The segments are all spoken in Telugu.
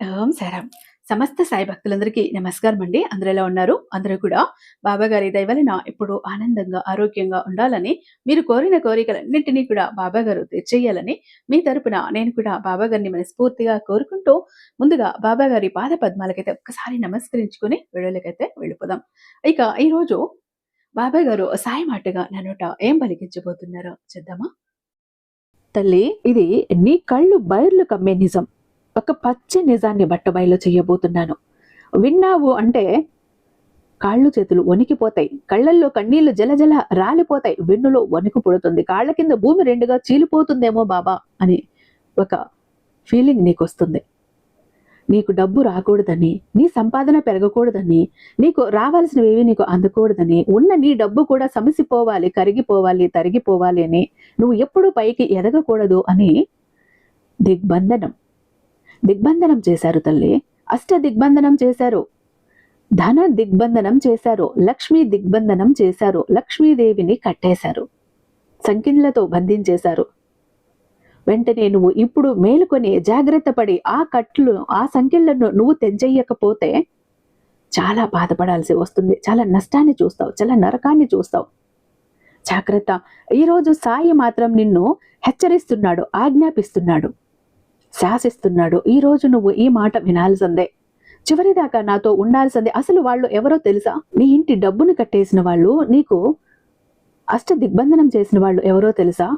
ఓం సాయిరాం. సమస్త సాయి భక్తులందరికీ నమస్కారం అండి. అందరూ ఎలా ఉన్నారు? అందరూ కూడా బాబా గారి దయ వలన ఎప్పుడూ ఆనందంగా, ఆరోగ్యంగా ఉండాలని, మీరు కోరిన కోరికలన్నింటినీ కూడా బాబా గారు తీర్చేయాలని, మీ తరపున నేను కూడా బాబా గారిని మనస్ఫూర్తిగా కోరుకుంటూ, ముందుగా బాబా గారి పాద పద్మాలకైతే ఒక్కసారి నమస్కరించుకొని వీడియోలకైతే వెళ్ళిపోదాం. ఇక ఈరోజు బాబా గారు సాయి మాటగా నా నోట ఏం పలికించబోతున్నారో చూద్దామా? తల్లి, ఇది నీ కళ్ళు బైర్లు కమ్మే నిజం. ఒక పచ్చి నిజాన్ని బట్టబయలు చెయ్యబోతున్నాను. విన్నావు అంటే కాళ్ళు చేతులు వణికిపోతాయి, కళ్ళల్లో కన్నీళ్లు జలజల రాలిపోతాయి, వెన్నులో వణుకు పుడుతుంది, కాళ్ళ కింద భూమి రెండుగా చీలిపోతుందేమో బాబా అని ఒక ఫీలింగ్ నీకు వస్తుంది. నీకు డబ్బు రాకూడదని, నీ సంపాదన పెరగకూడదని, నీకు రావాల్సినవి నీకు అందకూడదని, ఉన్న నీ డబ్బు కూడా సమసిపోవాలి, కరిగిపోవాలి, తరిగిపోవాలి అని, నువ్వు ఎప్పుడు పైకి ఎదగకూడదు అని దిగ్బంధనం చేశారు తల్లి. అష్ట దిగ్బంధనం చేశారు, ధన దిగ్బంధనం చేశారు, లక్ష్మీ దిగ్బంధనం చేశారు, లక్ష్మీదేవిని కట్టేశారు, సంఖ్యలతో బంధించేశారు. వెంటనే నువ్వు ఇప్పుడు మేలుకొని జాగ్రత్త పడి ఆ సంఖ్యలను నువ్వు తెంచెయ్యకపోతే చాలా బాధపడాల్సి వస్తుంది, చాలా నష్టాన్ని చూస్తావు, చాలా నరకాన్ని చూస్తావు. జాగ్రత్త. ఈరోజు సాయి మాత్రం నిన్ను హెచ్చరిస్తున్నాడు, ఆజ్ఞాపిస్తున్నాడు, శాసిస్తున్నాడు. ఈరోజు నువ్వు ఈ మాట వినాల్సిందే, చివరిదాకా నాతో ఉండాల్సిందే. అసలు వాళ్ళు ఎవరో తెలుసా? నీ ఇంటి డబ్బును కట్టేసిన వాళ్ళు, నీకు అష్ట దిగ్బంధనం చేసిన వాళ్ళు ఎవరో తెలుసా?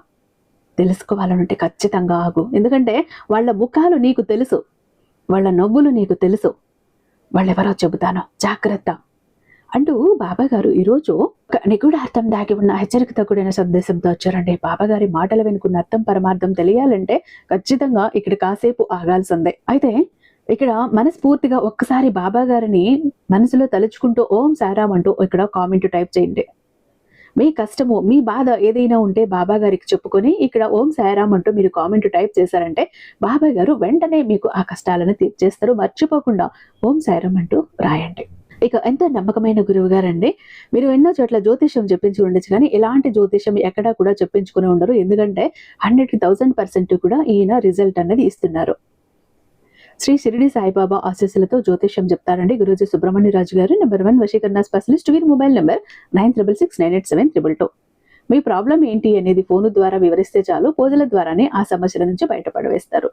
తెలుసుకోవాలనుంటే ఖచ్చితంగా ఆగు. ఎందుకంటే వాళ్ళ ముఖాలు నీకు తెలుసు, వాళ్ళ నవ్వులు నీకు తెలుసు. వాళ్ళెవరో చెబుతాను, జాగ్రత్త అంటూ బాబా గారు ఈరోజు నిగూఢార్థం దాగి ఉన్న హెచ్చరికతో కూడిన సందేశంతో వచ్చారండి. బాబా గారి మాటలు వినుకున్న అర్థం పరమార్థం తెలియాలంటే ఖచ్చితంగా ఇక్కడ కాసేపు ఆగాల్సిందే. అయితే ఇక్కడ మనస్ఫూర్తిగా ఒక్కసారి బాబా గారిని మనసులో తలుచుకుంటూ ఓం సాయిరాం అంటూ ఇక్కడ కామెంట్ టైప్ చేయండి. మీ కష్టము, మీ బాధ ఏదైనా ఉంటే బాబా గారికి చెప్పుకొని ఇక్కడ ఓం సాయిరాం అంటూ మీరు కామెంట్ టైప్ చేశారంటే బాబా గారు వెంటనే మీకు ఆ కష్టాలను తీర్చేస్తారు. మర్చిపోకుండా ఓం సాయిరాం అంటూ రాయండి. ఇక ఎంత నమ్మకమైన గురువు గారండి. మీరు ఎన్నో చోట్ల జ్యోతిష్యం చెప్పించి ఉండొచ్చు, కానీ ఇలాంటి జ్యోతిష్యం ఎక్కడా కూడా చెప్పించుకుని ఉండరు. ఎందుకంటే 100,000% కూడా ఈయన రిజల్ట్ అన్నది ఇస్తున్నారు. శ్రీ షిరిడి సాయిబాబా ఆశీస్సులతో జ్యోతిష్యం చెప్తారండి గురూజీ సుబ్రహ్మణ్యరాజు గారు. నెంబర్ 1 వశీకరణ స్పెషలిస్ట్. వీరి మొబైల్ నెంబర్ 96698722. మీ ప్రాబ్లం ఏంటి అనేది ఫోను ద్వారా వివరిస్తే చాలు, పూజల ద్వారానే ఆ సమస్యల నుంచి బయటపడవేస్తారు.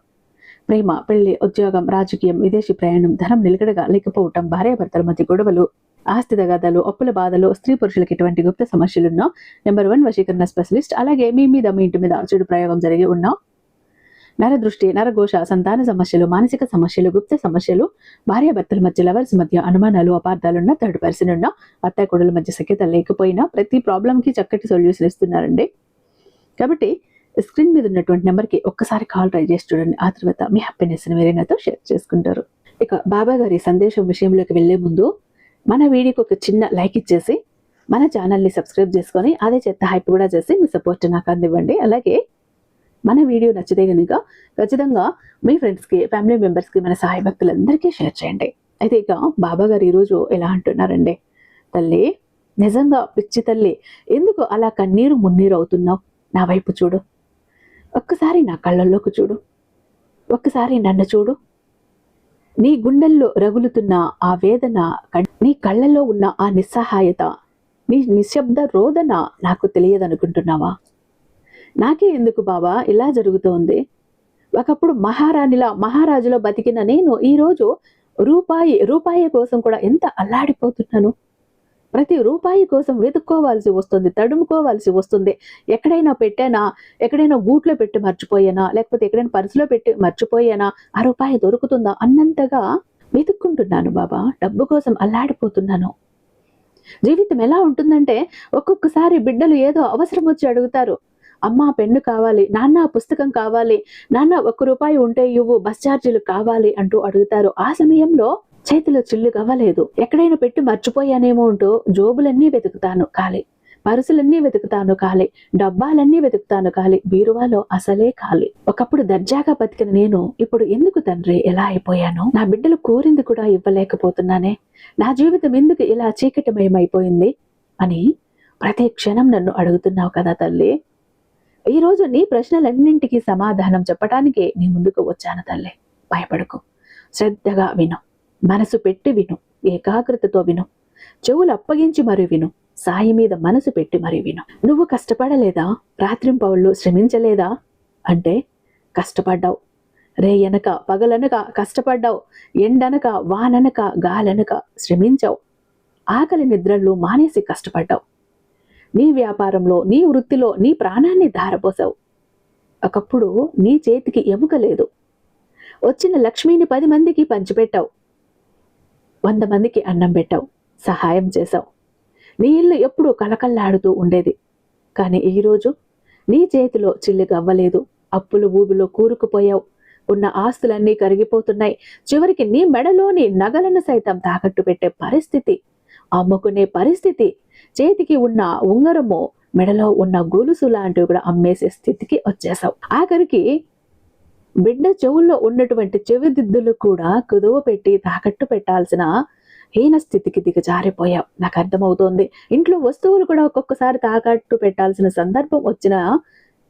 ప్రేమ, పెళ్లి, ఉద్యోగం, రాజకీయం, విదేశీ ప్రయాణం, ధనం నిలకడగా లేకపోవటం, భార్యాభర్తల మధ్య గొడవలు, ఆస్తి తగాదాలు, అప్పుల బాధలు, స్త్రీ పురుషులకి ఎటువంటి గుప్త సమస్యలున్నా నెంబర్ 1 వశీకరణ స్పెషలిస్ట్. అలాగే మీ ఇంటి మీద చెడు ప్రయోగం జరిగి ఉన్నా, నరదృష్టి, నరఘోష, సంతాన సమస్యలు, మానసిక సమస్యలు, గుప్త సమస్యలు, భార్యాభర్తల మధ్య, లవర్స్ మధ్య అనుమానాలు, అపార్థాలున్న, థర్డ్ పర్సన్ ఉన్న, అత్తాకోడల మధ్య సఖ్యత లేకపోయినా ప్రతి ప్రాబ్లంకి చక్కటి సొల్యూషన్ ఇస్తున్నారండి. కాబట్టి స్క్రీన్ మీద ఉన్నటువంటి నెంబర్కి ఒక్కసారి కాల్ ట్రై చేసి చూడండి. ఆ తర్వాత మీ హ్యాపీనెస్ని మీరే నాతో షేర్ చేసుకుంటారు. ఇక బాబా గారి సందేశం విషయంలోకి వెళ్లే ముందు మన వీడియోకి ఒక చిన్న లైక్ ఇచ్చేసి మన ఛానల్ని సబ్స్క్రైబ్ చేసుకొని అదే చెత్త హైప్ కూడా చేసి మీ సపోర్ట్ నాకు అందివ్వండి. అలాగే మన వీడియో నచ్చితే కనుక ఖచ్చితంగా మీ ఫ్రెండ్స్కి, ఫ్యామిలీ మెంబర్స్కి, మన సాయి భక్తులందరికీ షేర్ చేయండి. అయితే ఇక బాబా గారు ఈరోజు ఎలా అంటున్నారండి, తల్లి నిజంగా పిచ్చి తల్లి, ఎందుకు అలా కన్నీరు మున్నీరు అవుతున్నావు? నా వైపు చూడు, ఒక్కసారి నా కళ్ళల్లోకి చూడు, ఒక్కసారి నన్ను చూడు. నీ గుండెల్లో రగులుతున్న ఆ వేదన, నీ కళ్ళల్లో ఉన్న ఆ నిస్సహాయత, నీ నిశ్శబ్ద రోదన నాకు తెలియదనుకుంటున్నావా? నాకే ఎందుకు బాబా ఇలా జరుగుతోంది? ఒకప్పుడు మహారాణిలా, మహారాజులో బతికిన నేను ఈరోజు రూపాయి కోసం కూడా ఎంత అల్లాడిపోతున్నాను. ప్రతి రూపాయి కోసం వెతుక్కోవాల్సి వస్తుంది, తడుముకోవాల్సి వస్తుంది. ఎక్కడైనా పెట్టానా, ఎక్కడైనా గూట్లో పెట్టి మర్చిపోయానా, లేకపోతే ఎక్కడైనా పర్సులో పెట్టి మర్చిపోయానా, ఆ రూపాయి దొరుకుతుందా అన్నంతగా వెతుక్కుంటున్నాను బాబా. డబ్బు కోసం అల్లాడిపోతున్నాను. జీవితం ఎలా ఉంటుందంటే ఒక్కొక్కసారి బిడ్డలు ఏదో అవసరం వచ్చి అడుగుతారు, అమ్మ పెన్ను కావాలి, నాన్న పుస్తకం కావాలి, నాన్న ₹1 ఉంటే ఇవ్వు, బస్ ఛార్జీలు కావాలి అంటూ అడుగుతారు. ఆ సమయంలో చేతిలో చిల్లు కవ్వలేదు, ఎక్కడైనా పెట్టి మర్చిపోయానేమో అంటూ జోబులన్నీ వెతుకుతాను ఖాళీ, పరుసులన్నీ వెతుకుతాను ఖాళీ, డబ్బాలన్నీ వెతుకుతాను ఖాళీ, బీరువాలో అసలే ఖాళీ. ఒకప్పుడు దర్జాగా బతికిన నేను ఇప్పుడు ఎందుకు తండ్రి ఎలా అయిపోయాను? నా బిడ్డలు కోరింది కూడా ఇవ్వలేకపోతున్నానే, నా జీవితం ఎందుకు ఇలా చీకటిమయమైపోయింది అని ప్రతి క్షణం నన్ను అడుగుతున్నావు కదా తల్లి. ఈరోజు నీ ప్రశ్నలన్నింటికీ సమాధానం చెప్పటానికి నీ ముందుకు వచ్చాను తల్లి. భయపడకు, శ్రద్ధగా విను, మనసు పెట్టి విను, ఏకాగ్రతతో విను, చెవులు అప్పగించి మరి విను, సాయి మీద మనసు పెట్టి మరి విను. నువ్వు కష్టపడలేదా? రాత్రింపవళ్ళు శ్రమించలేదా? అంటే కష్టపడ్డావు. రేయనక పగలనక కష్టపడ్డావు. ఎండనక వాననక గాలనక శ్రమించావు. ఆకలి నిద్రలు మానేసి కష్టపడ్డావు. నీ వ్యాపారంలో, నీ వృత్తిలో నీ ప్రాణాన్ని ధారపోసావు. ఒకప్పుడు నీ చేతికి ఎముక లేదు. వచ్చిన లక్ష్మిని 10 మందికి పంచిపెట్టావు. 100 మందికి అన్నం పెట్టావు, సహాయం చేశావు. నీ ఇల్లు ఎప్పుడూ కలకల్లాడుతూ ఉండేది. కానీ ఈరోజు నీ చేతిలో చిల్లిగవ్వలేదు. అప్పులు ఊబిలో కూరుకుపోయావు. ఉన్న ఆస్తులన్నీ కరిగిపోతున్నాయి. చివరికి నీ మెడలోని నగలను సైతం తాకట్టు పెట్టే పరిస్థితి, అమ్ముకునే పరిస్థితి, చేతికి ఉన్న ఉంగరము, మెడలో ఉన్న గొలుసు లాంటివి కూడా అమ్మేసే స్థితికి వచ్చేసావు. ఆఖరికి బిడ్డ చెవుల్లో ఉన్నటువంటి చెవిదిద్దులు కూడా కుదువ పెట్టి తాకట్టు పెట్టాల్సిన హీన స్థితికి దిగజారిపోయావు. నాకు అర్థమవుతోంది. ఇంట్లో వస్తువులు కూడా ఒక్కొక్కసారి తాకట్టు పెట్టాల్సిన సందర్భం వచ్చిన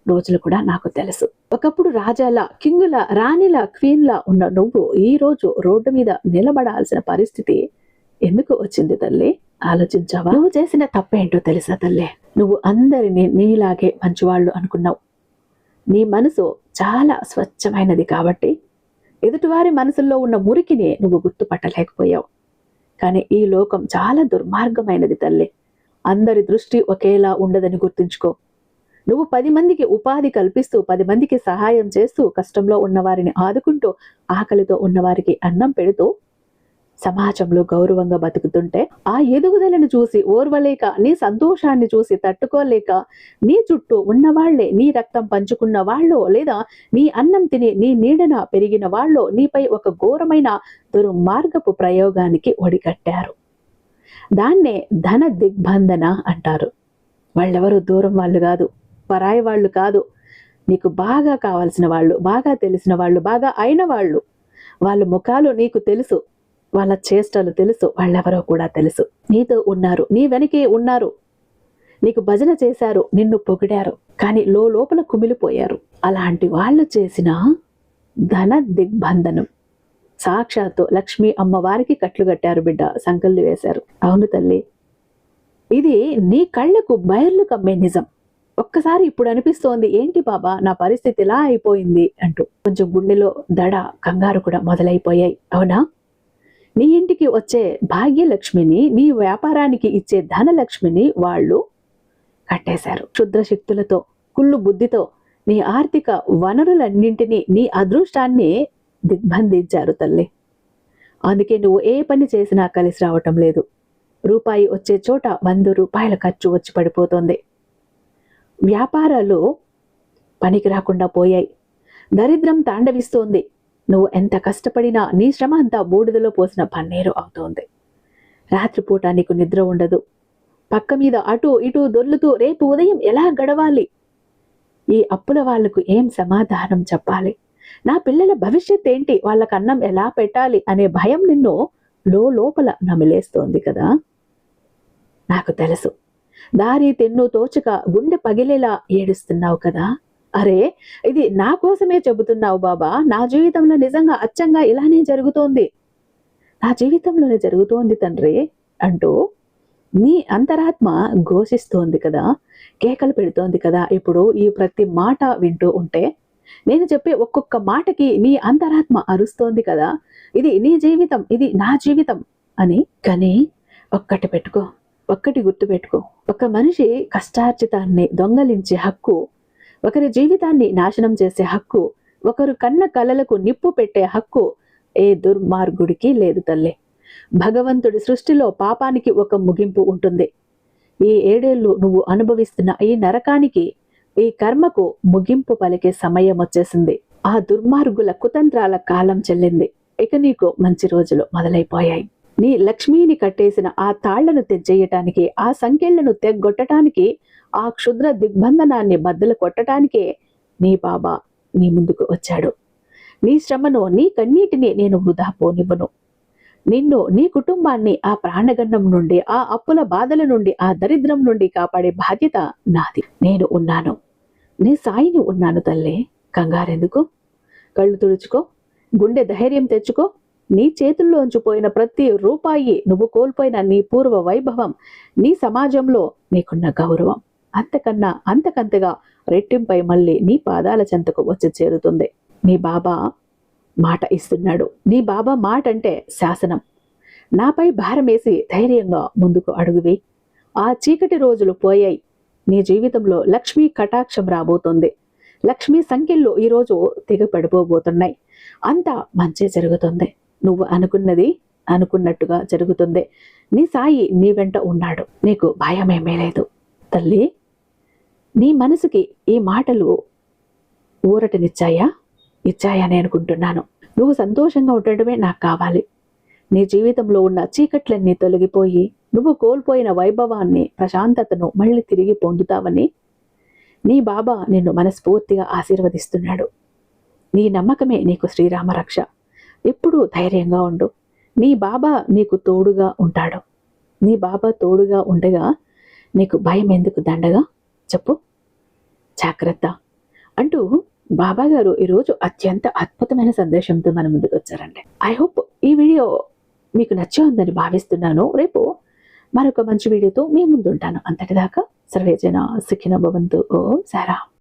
రోజులు కూడా నాకు తెలుసు. ఒకప్పుడు రాజాల, కింగుల, రాణిల, క్వీన్లా ఉన్న నువ్వు ఈ రోజు రోడ్డు మీద నిలబడాల్సిన పరిస్థితి ఎందుకు వచ్చింది తల్లి? ఆలోచించావా? నువ్వు చేసిన తప్పేంటో తెలుసా తల్లి? నువ్వు అందరినీ నీలాగే మంచివాళ్ళు అనుకున్నావు. నీ మనసు చాలా స్వచ్ఛమైనది కాబట్టి ఎదుటివారి మనసుల్లో ఉన్న మురికిని నువ్వు గుర్తుపట్టలేకపోయావు. కానీ ఈ లోకం చాలా దుర్మార్గమైనది తల్లి. అందరి దృష్టి ఒకేలా ఉండదని గుర్తుంచుకో. నువ్వు 10 మందికి ఉపాధి కల్పిస్తూ, 10 మందికి సహాయం చేస్తూ, కష్టంలో ఉన్నవారిని ఆదుకుంటూ, ఆకలితో ఉన్నవారికి అన్నం పెడుతూ సమాజంలో గౌరవంగా బతుకుతుంటే, ఆ ఎదుగుదలను చూసి ఓర్వలేక, నీ సంతోషాన్ని చూసి తట్టుకోలేక, నీ చుట్టూ ఉన్నవాళ్లే, నీ రక్తం పంచుకున్న వాళ్ళు, లేదా నీ అన్నం తిని నీ నీడన పెరిగిన వాళ్ళు నీపై ఒక ఘోరమైన దుర్మార్గపు ప్రయోగానికి ఒడిగట్టారు. దాన్నే ధన దిగ్బంధన అంటారు. వాళ్ళెవరూ దూరం వాళ్ళు కాదు, పరాయి వాళ్ళు కాదు. నీకు బాగా కావాల్సిన వాళ్ళు, బాగా తెలిసిన వాళ్ళు, బాగా అయిన వాళ్ళు. వాళ్ళ ముఖాలు నీకు తెలుసు, వాళ్ళ చేష్టలు తెలుసు, వాళ్ళెవరో కూడా తెలుసు. నీతో ఉన్నారు, నీ వెనకే ఉన్నారు, నీకు భజన చేశారు, నిన్ను పొగిడారు, కానీ లోపల కుమిలిపోయారు. అలాంటి వాళ్ళు చేసిన ధన దిగ్బంధనం సాక్షాత్తు లక్ష్మీ అమ్మవారికి కట్లు కట్టారు బిడ్డ, సంకల్లు వేశారు. అవును తల్లి, ఇది నీ కళ్ళకు బయర్లు కమ్మే నిజం. ఒక్కసారి ఇప్పుడు అనిపిస్తోంది, ఏంటి బాబా నా పరిస్థితి ఇలా అయిపోయింది అంటూ. కొంచెం గుండెలో దడ, కంగారు కూడా మొదలైపోయాయి. అవునా? నీ ఇంటికి వచ్చే భాగ్యలక్ష్మిని, నీ వ్యాపారానికి ఇచ్చే ధనలక్ష్మిని వాళ్ళు కట్టేశారు. క్షుద్ర శక్తులతో, కుళ్ళు బుద్ధితో నీ ఆర్థిక వనరులన్నింటినీ, నీ అదృష్టాన్ని దిగ్బంధించారు తల్లి. అందుకే నువ్వు ఏ పని చేసినా కలిసి రావటం లేదు. రూపాయి వచ్చే చోట 100 రూపాయల ఖర్చు వచ్చి పడిపోతుంది. వ్యాపారాలు పనికి రాకుండా పోయాయి. దరిద్రం తాండవిస్తోంది. నువ్వు ఎంత కష్టపడినా నీ శ్రమ అంతా బూడిదలో పోసిన పన్నీరు అవుతోంది. రాత్రిపూట నీకు నిద్ర ఉండదు. పక్క మీద అటు ఇటు దొర్లుతూ రేపు ఉదయం ఎలా గడవాలి, ఈ అప్పుల వాళ్లకు ఏం సమాధానం చెప్పాలి, నా పిల్లల భవిష్యత్ ఏంటి, వాళ్ళకు అన్నం ఎలా పెట్టాలి అనే భయం నిన్ను లోపల నమిలేస్తోంది కదా. నాకు తెలుసు. దారి తెన్ను తోచక గుండె పగిలేలా ఏడుస్తున్నావు కదా. అరే, ఇది నా కోసమే చెబుతున్నావు బాబా, నా జీవితంలో నిజంగా అచ్చంగా ఇలానే జరుగుతోంది, నా జీవితంలోనే జరుగుతోంది తండ్రి అంటూ నీ అంతరాత్మ ఘోషిస్తోంది కదా, కేకలు పెడుతోంది కదా. ఇప్పుడు ఈ ప్రతి మాట వింటూ ఉంటే, నేను చెప్పే ఒక్కొక్క మాటకి నీ అంతరాత్మ అరుస్తోంది కదా, ఇది నీ జీవితం, ఇది నా జీవితం అని. కానీ ఒక్కటి గుర్తుపెట్టుకో, ఒక మనిషి కష్టార్జితాన్ని దొంగలించే హక్కు, ఒకరి జీవితాన్ని నాశనం చేసే హక్కు, ఒకరు కన్న కలలకు నిప్పు పెట్టే హక్కు ఏ దుర్మార్గుడికి లేదు తల్లి. భగవంతుడి సృష్టిలో పాపానికి ఒక ముగింపు ఉంటుంది. ఈ 7 ఏళ్ళు నువ్వు అనుభవిస్తున్న ఈ నరకానికి, ఈ కర్మకు ముగింపు పలికే సమయం వచ్చేసింది. ఆ దుర్మార్గుల కుతంత్రాల కాలం చెల్లింది. ఇక నీకు మంచి రోజులు మొదలైపోయాయి. నీ లక్ష్మిని కట్టేసిన ఆ తాళ్లను తెచ్చేయటానికి, ఆ సంకెళ్లను తెగ్గొట్టడానికి, ఆ క్షుద్ర దిగ్బంధనాన్ని బద్దలు కొట్టడానికే నీ బాబా నీ ముందుకు వచ్చాడు. నీ శ్రమను, నీ కన్నీటిని నేను వృధా పోనివ్వను. నిన్ను, నీ కుటుంబాన్ని ఆ ప్రాణగండం నుండి, ఆ అప్పుల బాధల నుండి, ఆ దరిద్రం నుండి కాపాడే బాధ్యత నాది. నేను ఉన్నాను, నీ సాయిని ఉన్నాను తల్లి. కంగారెందుకు? కళ్ళు తుడుచుకో, గుండె ధైర్యం తెచ్చుకో. నీ చేతుల్లోంచి పోయిన ప్రతి రూపాయి, నువ్వు కోల్పోయిన నీ పూర్వ వైభవం, నీ సమాజంలో నీకున్న గౌరవం అంతకంతగా రెట్టింపై మళ్ళీ నీ పాదాల చెంతకు వచ్చి చేరుతుంది. నీ బాబా మాట ఇస్తున్నాడు. నీ బాబా మాట అంటే శాసనం. నాపై భారమేసి ధైర్యంగా ముందుకు అడుగువి. ఆ చీకటి రోజులు పోయాయి. నీ జీవితంలో లక్ష్మీ కటాక్షం రాబోతుంది. లక్ష్మీ సంఖ్యల్లో ఈరోజు దిగపడిపోబోతున్నాయి. అంతా మంచి జరుగుతుంది. నువ్వు అనుకున్నది అనుకున్నట్టుగా జరుగుతుంది. నీ సాయి నీ వెంట ఉన్నాడు. నీకు భయమేమీ లేదు. తల్లి, నీ మనసుకి ఈ మాటలు ఊరటనిచ్చాయా? ఇచ్చాయని అనుకుంటున్నాను. నువ్వు సంతోషంగా ఉండడమే నాకు కావాలి. నీ జీవితంలో ఉన్న చీకట్లన్నీ తొలగిపోయి నువ్వు కోల్పోయిన వైభవాన్ని, ప్రశాంతతను మళ్ళీ తిరిగి పొందుతావని నీ బాబా నిన్ను మనస్ఫూర్తిగా ఆశీర్వదిస్తున్నాడు. నీ నమ్మకమే నీకు శ్రీరామ రక్ష. ఎప్పుడూ ధైర్యంగా ఉండు. నీ బాబా నీకు తోడుగా ఉంటాడు. నీ బాబా తోడుగా ఉండగా నీకు భయం ఎందుకు దండగా? చెప్పు. జాగ్రత్త అంటూ బాబా గారు ఈరోజు అత్యంత అద్భుతమైన సందేశంతో మన ముందుకు వచ్చారండి. ఐ హోప్ ఈ వీడియో మీకు నచ్చే ఉందని భావిస్తున్నాను. రేపు మరొక మంచి వీడియోతో మీ ముందు ఉంటాను. అంతటిదాకా సర్వేజన సుఖినో భవంతు. ఓం సాయిరామ్.